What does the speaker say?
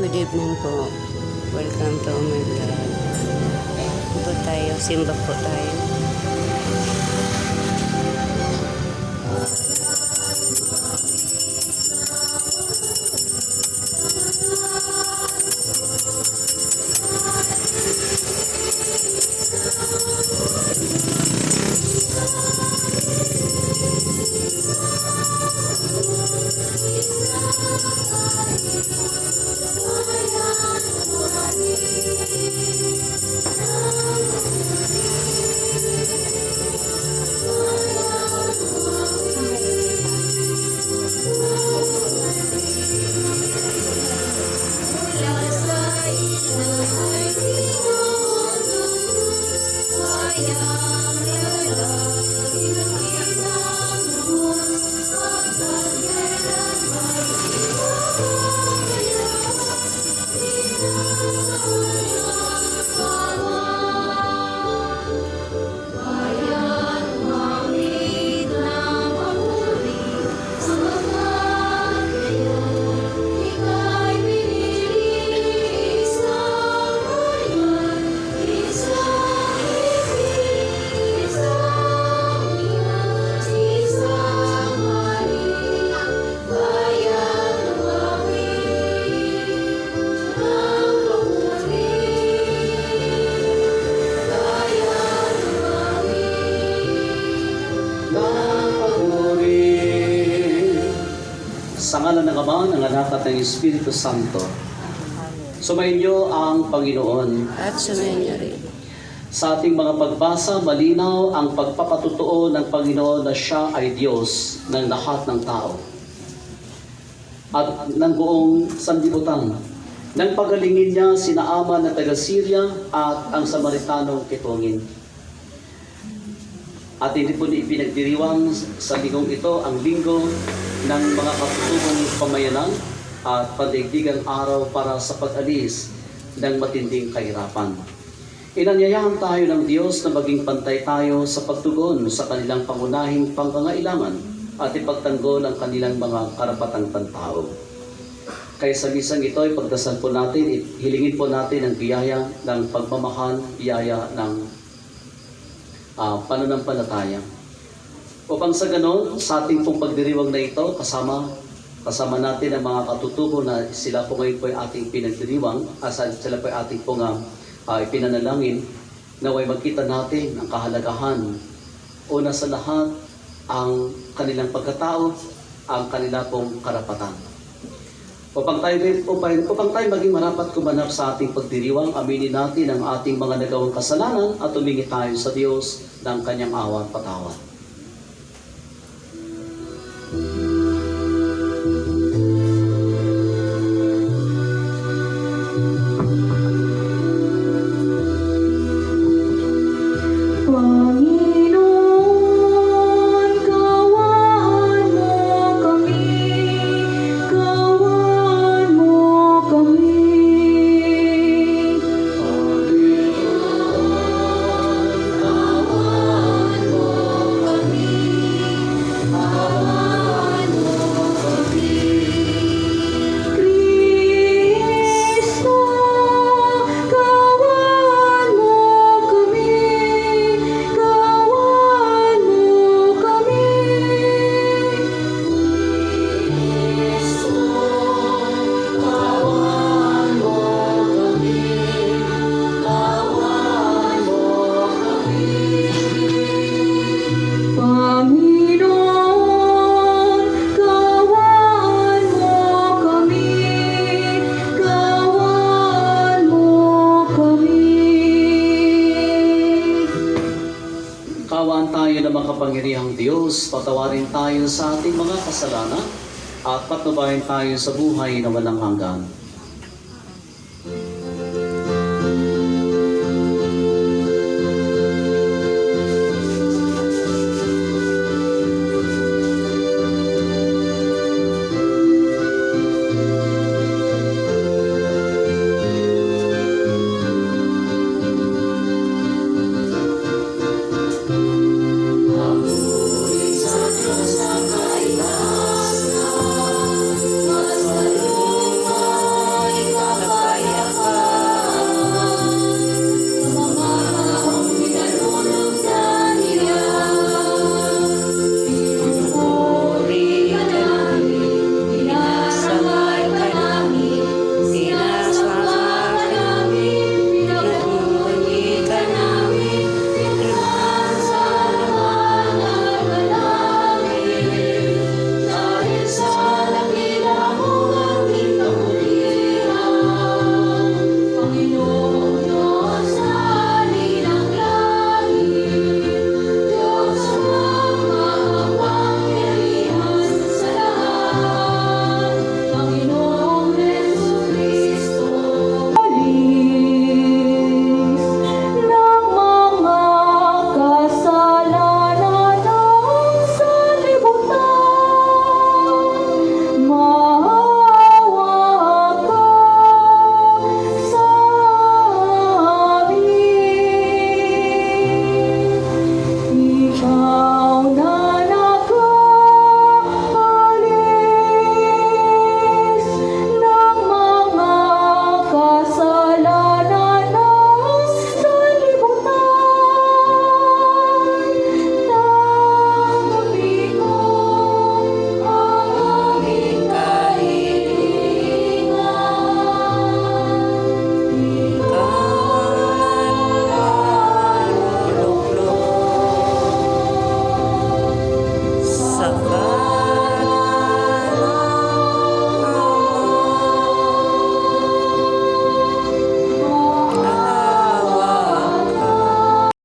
Good evening po. Welcome to my vlog. Ito tayo, simba po tayo. Sa ngalan ng Ama, ng Anak at ng Espiritu Santo. Sumainyo ang Panginoon. At sumayin niyo rin. Sa ating mga pagbasa, malinaw ang pagpapatutuo ng Panginoon na Siya ay Diyos ng lahat ng tao at ng buong sanlibutan. Nang pagalingin niya sina Ama na taga-Syria at ang Samaritanong kitungin. At hindi po ipinagdiriwang sa linggong ito ang linggo ng mga katutubong pamayanan at pandaigdigang araw para sa pag-alis ng matinding kahirapan. Inanyayahan tayo ng Diyos na maging pantay tayo sa pagtugon sa kanilang pangunahing pangangailangan at ipagtanggol ang kanilang mga karapatang pantao. Kaya sa misang ito, ipagdasal po natin, hilingin po natin ang biyaya ng pagmamahal, biyaya ng pananampalataya. Upang sa ganon, sa ating pong pagdiriwang na ito, kasama natin ang mga katutubo na sila po ngayon po ay ating pinagdiriwang, sila po ay ating pong ipinanalangin, naway magkita natin ang kahalagahan. Una sa lahat, ang kanilang pagkatao, ang kanila pong karapatan. Upang tayo maging marapat kumanap sa ating pagdiriwang, aminin natin ang ating mga nagawang kasalanan at humingi tayo sa Diyos ng kanyang awa at patawad. Kawaan tayo na makapangyarihang Diyos, patawarin tayo sa ating mga kasalanan at patnubayan tayo sa buhay na walang hanggan.